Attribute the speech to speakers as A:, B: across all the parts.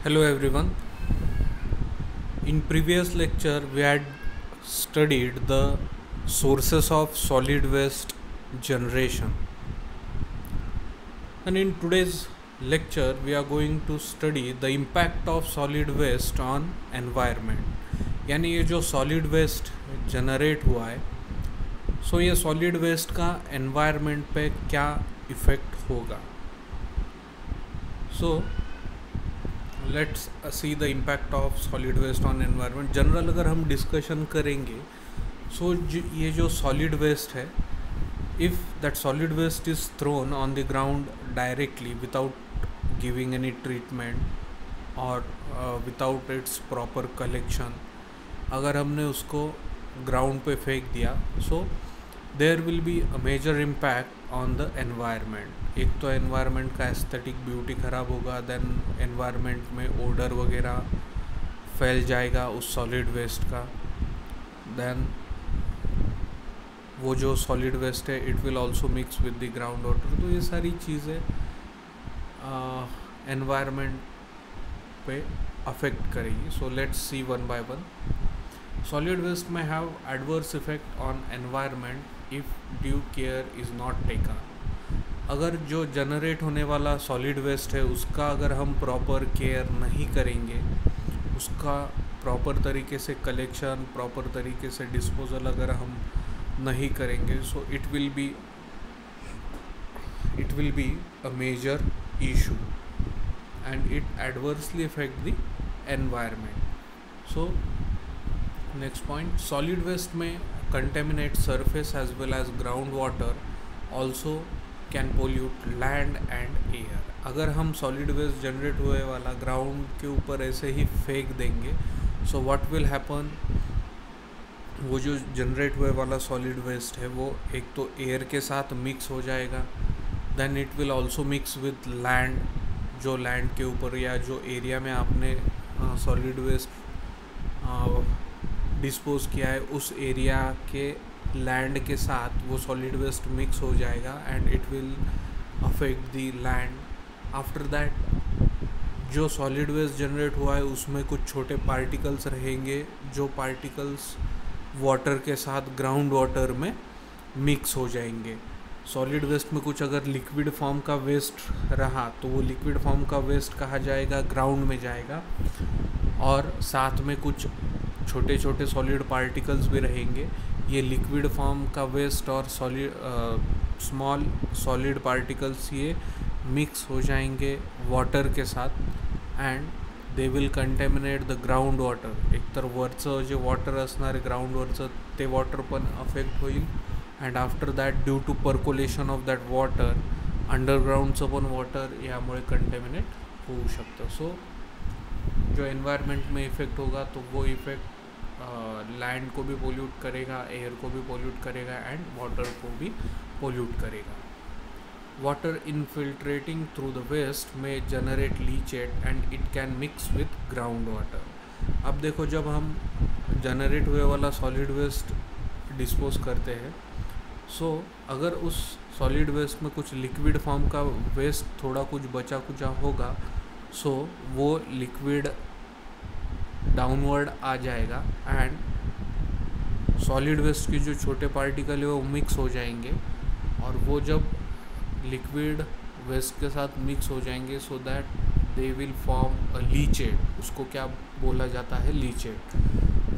A: Hello everyone. In previous lecture we had studied the sources of solid waste generation. And in today's lecture we are going to study the impact of solid waste on environment. यानी ये जो solid waste generate हुआ है, सो ये solid waste का environment पे क्या effect होगा. So let's see the impact of solid waste on environment. General अगर हम डिस्कशन करेंगे, सो ये जो सॉलिड वेस्ट है, if that solid waste is thrown on the ground directly without giving any treatment और विदाउट इट्स प्रॉपर कलेक्शन, अगर हमने उसको ग्राउंड पे फेंक दिया, so there will be a major impact on the environment. एक तो एनवायरनमेंट का एस्थेटिक ब्यूटी ख़राब होगा, देन एनवायरनमेंट में ओडर वगैरह फैल जाएगा उस सॉलिड वेस्ट का. देन वो जो सॉलिड वेस्ट है it will also mix with the ground water. तो ये सारी चीज़ें एनवायरनमेंट पे अफेक्ट करेगी. So let's see one by one. Solid waste में have adverse effect on environment if due care is not taken. अगर जो जनरेट होने वाला सॉलिड वेस्ट है उसका अगर हम प्रॉपर केयर नहीं करेंगे, उसका प्रॉपर तरीके से कलेक्शन, प्रॉपर तरीके से डिस्पोजल अगर हम नहीं करेंगे, so it will be a major issue and it adversely effect the environment. So next point, solid waste में contaminate surface as well as ground water, also can pollute land and air. अगर हम solid waste generate हुए वाला ground के ऊपर ऐसे ही फेंक देंगे, सो व्हाट विल हैपन, वो जो जनरेट हुए वाला सॉलिड वेस्ट है वो एक तो एयर के साथ मिक्स हो जाएगा, then it will also mix with land. जो लैंड के ऊपर या जो एरिया में आपने सॉलिड वेस्ट डिस्पोज किया है उस एरिया के लैंड के साथ वो सॉलिड वेस्ट मिक्स हो जाएगा and it will affect the land. After that जो सॉलिड वेस्ट जनरेट हुआ है उसमें कुछ छोटे पार्टिकल्स रहेंगे, जो पार्टिकल्स वाटर के साथ ग्राउंड वाटर में मिक्स हो जाएंगे. सॉलिड वेस्ट में कुछ अगर लिक्विड फॉर्म का वेस्ट रहा तो वो लिक्विड फॉर्म का वेस्ट कहा जाएगा, ग्राउंड में जाएगा, और साथ में कुछ छोटे छोटे सॉलिड पार्टिकल्स भी रहेंगे. ये लिक्विड फॉर्म का वेस्ट और स्मॉल सॉलिड पार्टिकल्स ये मिक्स हो जाएंगे वाटर के साथ and they will contaminate the ground water. एकतर वरचं जे वॉटर असणार आहे ग्राउंडवरचं ते वॉटर पण अफेक्ट होईल and after that due to percolation of that water अंडरग्राउंडचं पण वॉटर यामुळे कंटेमिनेट होऊ शकतं. सो जो एनवायरनमेंट में इफ़ेक्ट होगा तो वो इफ़ेक्ट लैंड को भी पोल्यूट करेगा, एयर को भी पोल्यूट करेगा एंड वाटर को भी पोल्यूट करेगा. Water infiltrating through the waste में generate leachate and it can mix with ground water. अब देखो, जब हम जनरेट हुए वाला सॉलिड वेस्ट डिस्पोज करते हैं, सो अगर उस सॉलिड वेस्ट में कुछ लिक्विड फॉर्म का वेस्ट थोड़ा कुछ बचा कुचा होगा, सो वो लिक्विड डाउनवर्ड आ जाएगा एंड सॉलिड वेस्ट की जो छोटे पार्टिकल है वो मिक्स हो जाएंगे, और वो जब लिक्विड वेस्ट के साथ मिक्स हो जाएंगे so that they will form a leachate. उसको क्या बोला जाता है, लीचेट.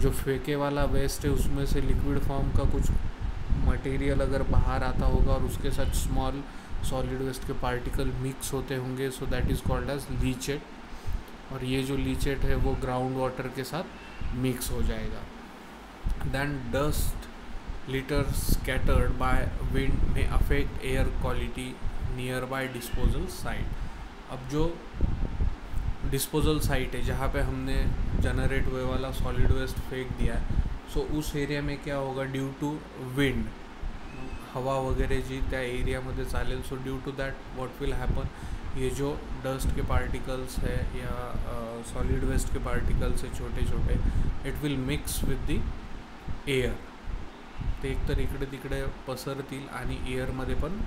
A: जो फेंके वाला वेस्ट है उसमें से लिक्विड फॉर्म का कुछ मटेरियल अगर बाहर आता होगा और उसके साथ स्मॉल सॉलिड वेस्ट के पार्टिकल मिक्स होते होंगे, so that is called as leachate. और ये जो लीचेट है वो ग्राउंड वाटर के साथ मिक्स हो जाएगा. Then dust litter scattered by wind में affect air quality nearby disposal site. अब जो डिस्पोजल साइट है जहाँ पे हमने जनरेट हुए वाला सॉलिड वेस्ट फेंक दिया है, सो उस एरिया में क्या होगा, ड्यू टू विंड, हवा वगैरह जी त्या एरियामध्ये चालेल, so due to that what will happen, ये जो डस्ट के पार्टिकल्स है या सॉलिड वेस्ट के पार्टिकल्स है छोटे छोटे, it will mix with the air. ते एकतर इकडे तिकडे पसरतील आणि एअरमध्ये पण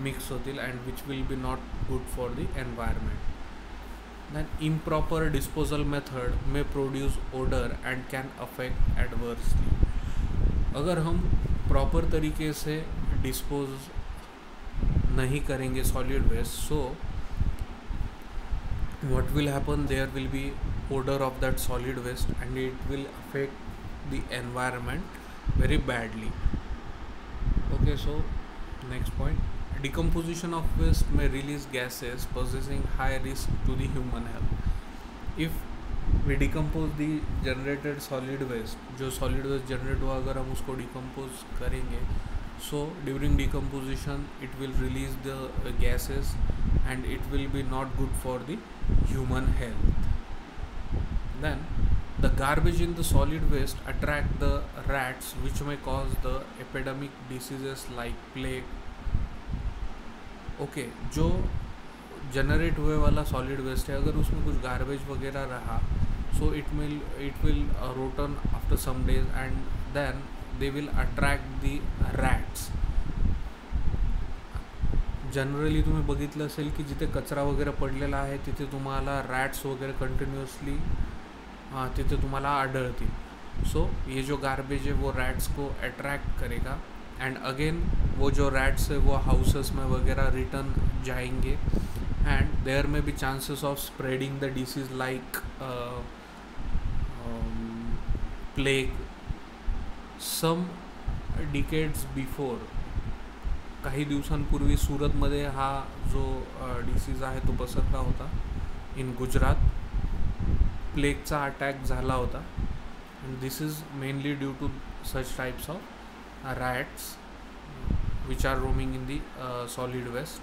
A: मिक्स होतील and which will be not good for the environment. Then improper disposal method may produce odor and can affect adversely. अगर हम प्रॉपर तरीके से डिस्पोज नहीं करेंगे solid waste, so what will happen, there will be odor of that solid waste and it will affect the environment very badly. Okay, so next point, decomposition of waste may release gases possessing high risk to the human health. If we decompose the generated solid waste, जो solid waste generate हुआ अगर हम उसको decompose करेंगे, so during decomposition it will release the gases and it will be not good for the human health. Then the garbage in the solid waste attract the rats which may cause the epidemic diseases like plague. Okay, जो generate हुए वाला solid waste है, अगर उसमें कुछ garbage वगैरह रहा, so it will rotten after some days and then they will attract the rats. Generally तुम्ही बघितलं असेल की जिथे कचरा वगैरे पडलेला आहे तिथे तुम्हाला रॅट्स वगैरे कंटिन्यूअसली तिथे तुम्हाला आढळतील. सो ये जो गार्बेज है वो रैट्स को अट्रैक्ट करेगा एंड अगेन वो जो रैट्स है वो हाउसेस में वगैरह रिटर्न जाएंगे एंड देयर में भी chances of spreading the disease like plague. Some decades before, काही दिवसांपूर्वी सुरतमध्ये हा जो डिसीज आहे तो पसरला होता. इन गुजरात प्लेगचा अटॅक झाला होता and this is mainly due to such types of rats which are roaming in the solid waste.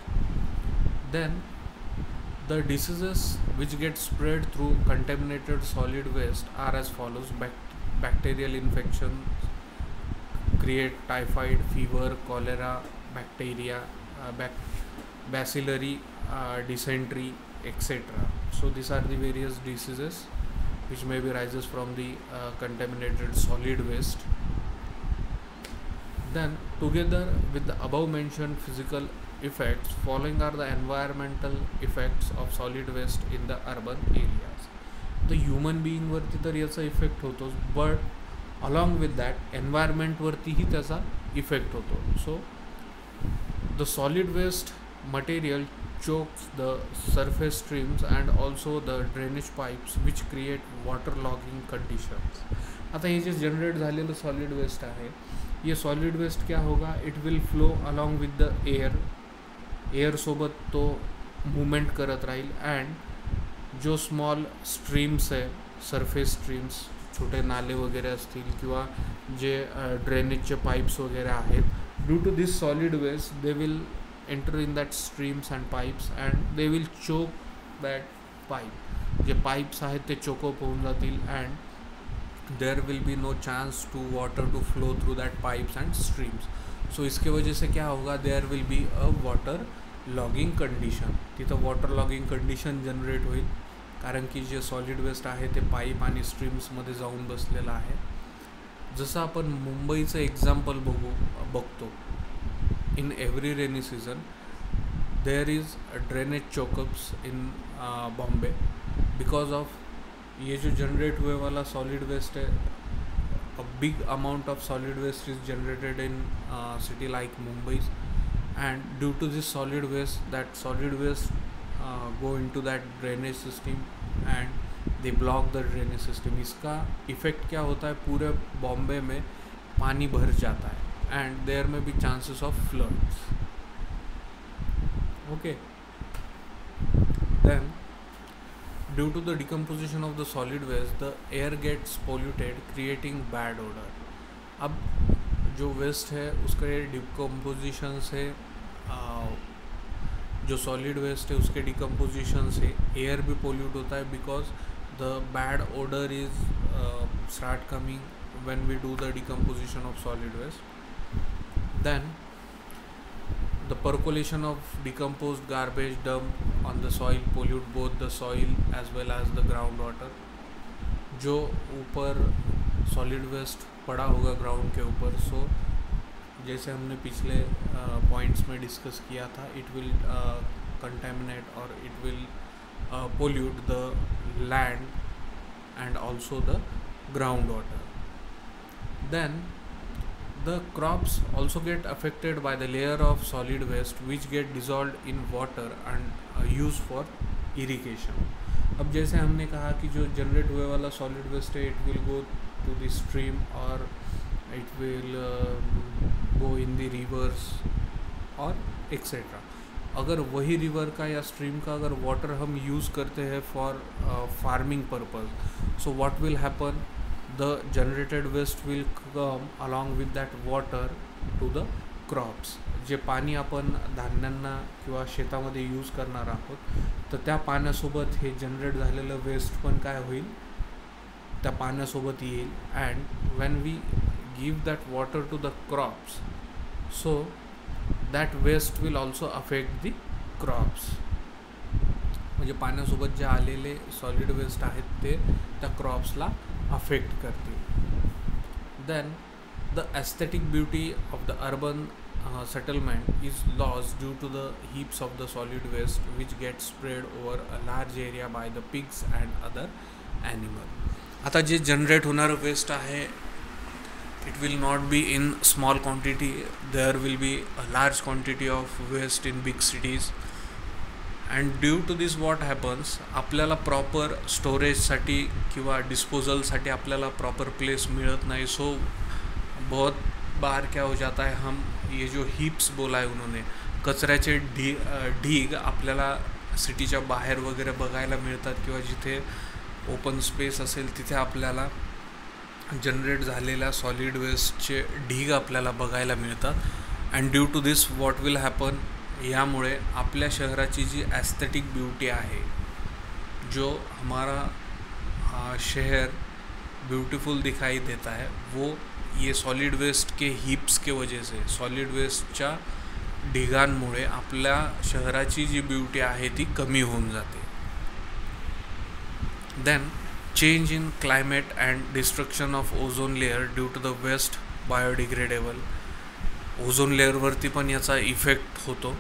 A: Then the diseases which get spread through contaminated solid waste are as follows: bacterial infections create typhoid, fever, cholera, bacteria, bacillary, dysentery, etc. So these are the various diseases which may be rises from the contaminated solid waste. Then together with the above mentioned physical effects, following are the environmental effects of solid waste in the urban areas. The human being वरती तर याचा effect होतोच, but along with that एन्व्हायरमेंटवरतीही त्याचा effect होतो. So the solid waste material chokes the surface streams and also the drainage pipes which create waterlogging conditions. आता ये जो जनरेट झालेलं सॉलिड वेस्ट आहे, ये सॉलिड वेस्ट क्या होगा, it will flow along with the air सोबत तो मूवमेंट करत राहील अँड जो स्मॉल स्ट्रीम्स आहे, सरफेस स्ट्रीम्स, छोटे नाले वगैरे असतील किंवा जे ड्रेनेजचे पाईप्स वगैरे आहेत, due to this solid waste they will enter in that streams and pipes and they will choke that pipe. J pipes आहेत ते choke up होऊन जातील and there will be no chance to water to flow through that pipes and streams. So इसके वजह से क्या होगा, there will be a water logging condition. तिथं water logging condition generate होईल कारण की जे solid waste आहे ते पाईप आणि स्ट्रीम्समध्ये जाऊन बसलेलं आहे. जसं आपण मुंबईचं एक्झाम्पल बघतो, in every rainy season there is a drainage chokeups in Bombay because of ये जो जनरेट हुए वाला सॉलिड वेस्ट है. a big amount of solid waste is generated in city like Mumbai and due to this solid waste, that solid waste go into that drainage system and they block the drainage system. इसका effect क्या होता है, पूरे बॉम्बे में पानी भर जाता है and there may be chances of floods. Okay, then due to the decomposition of the solid waste the air gets polluted creating bad odor. अब जो वेस्ट है उसका डिकम्पोजिशन से जो सॉलिड वेस्ट है उसके डिकम्पोजिशन से एयर भी पोल्यूट होता है because the bad odour is start coming when we do the decomposition of solid waste. Then the percolation of decomposed garbage dumped on the soil pollute both the soil as well as the groundwater. जो ऊपर solid waste पड़ा होगा ground के ऊपर, सो जैसे हमने पिछले points में डिस्कस किया था, इट विल कंटेमिनेट और it will pollute the land and also the groundwater. Then the crops also get affected by the layer of solid waste which get dissolved in water and used for irrigation. अब जैसे हमने कहा कि जो generate हुए वाला solid waste है, it will go to the stream और it will go in the rivers और एक्सेट्रा. अगर वही रिवर का या स्ट्रीम का अगर वाटर हम यूज़ करते हैं for farming purpose, so what will happen, the generated waste will come along with that water to the crops. जे पाणी आपण धान्यांना किंवा शेतामध्ये यूज करणार आहोत, तर त्या पाण्यासोबत हे जनरेट झालेलं वेस्ट पण काय होईल, त्या पाण्यासोबत येईल. And when we give that water to the crops, so that waste will also affect the crops. म्हणजे पाण्यासोबत जे आलेले सॉलिड वेस्ट आहेत ते त्या क्रॉप्सला अफेक्ट करतील. Then the aesthetic beauty of the urban settlement is lost due to the heaps of the solid waste which get spread over a large area by the pigs and other animal. आता जे generate होणारं waste आहे, it will not be in small quantity, there will be a large quantity of waste in big cities. And due to this what happens, आपल्याला proper स्टोरेजसाठी किंवा डिस्पोजलसाठी आपल्याला proper place मिळत नाही. सो बहुत बार क्या हो जाता है, हम ये जो हीप्स बोला है उन्होंने, कचऱ्याचे ढीग आपल्याला सिटीच्या बाहेर वगैरे बघायला मिळतात किंवा जिथे ओपन स्पेस असेल तिथे आपल्याला जनरेट झालेल्या सॉलिड वेस्टचे ढीग आपल्याला बघायला मिळतात. And due to this what will happen, यामुळे आपल्या शहराची जी एस्थेटिक ब्यूटी आहे, जो हमारा शहर ब्यूटीफुल दिखाई देता है, वो ये सॉलिड वेस्ट के हीप्स के वजह से, सॉलिड वेस्टच्या ढिगांमुळे आपल्या शहराची जी ब्यूटी आहे ती कमी होऊन जाते. Then change in climate and destruction of ozone layer due to the waste biodegradable. Ozone लेअरवरती पण याचा इफेक्ट होतो.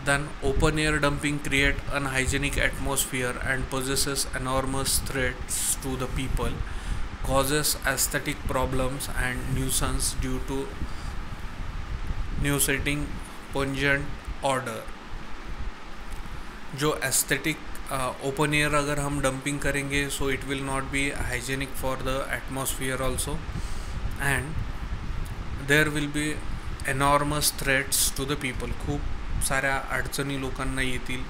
A: Then open air dumping create unhygienic atmosphere and possesses enormous threats to the people, causes aesthetic problems and nuisance due to nuising pungent odor. जो aesthetic open air अगर हम dumping करेंगे, so it will not be hygienic for the atmosphere also, and there will be enormous threats to the people. खूप साऱ्या अडचणी लोकांना येतील.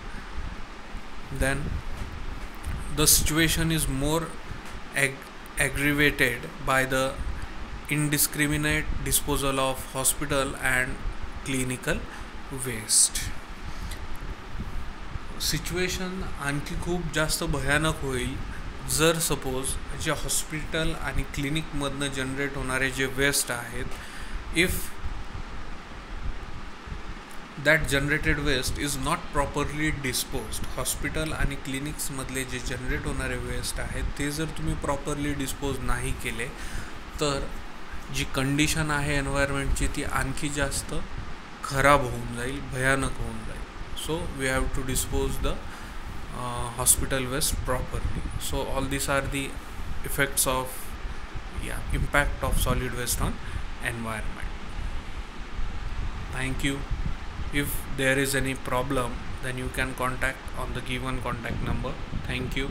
A: Then the situation is more aggravated by the indiscriminate disposal of hospital and clinical waste. Situation आणखी खूप जास्त भयानक होईल जर सपोज जे हॉस्पिटल आणि क्लिनिकमधनं जनरेट होणारे जे वेस्ट आहेत, if that generated waste is not properly disposed. Hospital आणि क्लिनिक्समधले जे जनरेट होणारे वेस्ट आहेत ते जर तुम्ही प्रॉपरली डिस्पोज नाही केले, तर जी कंडिशन आहे एन्व्हायरमेंटची ती आणखी जास्त खराब होऊन जाईल, भयानक होऊन जाईल. So we have to dispose the hospital waste properly. So all this are the effects of impact of solid waste on environment. Thank you. If there is any problem, then you can contact on the given contact number. Thank you.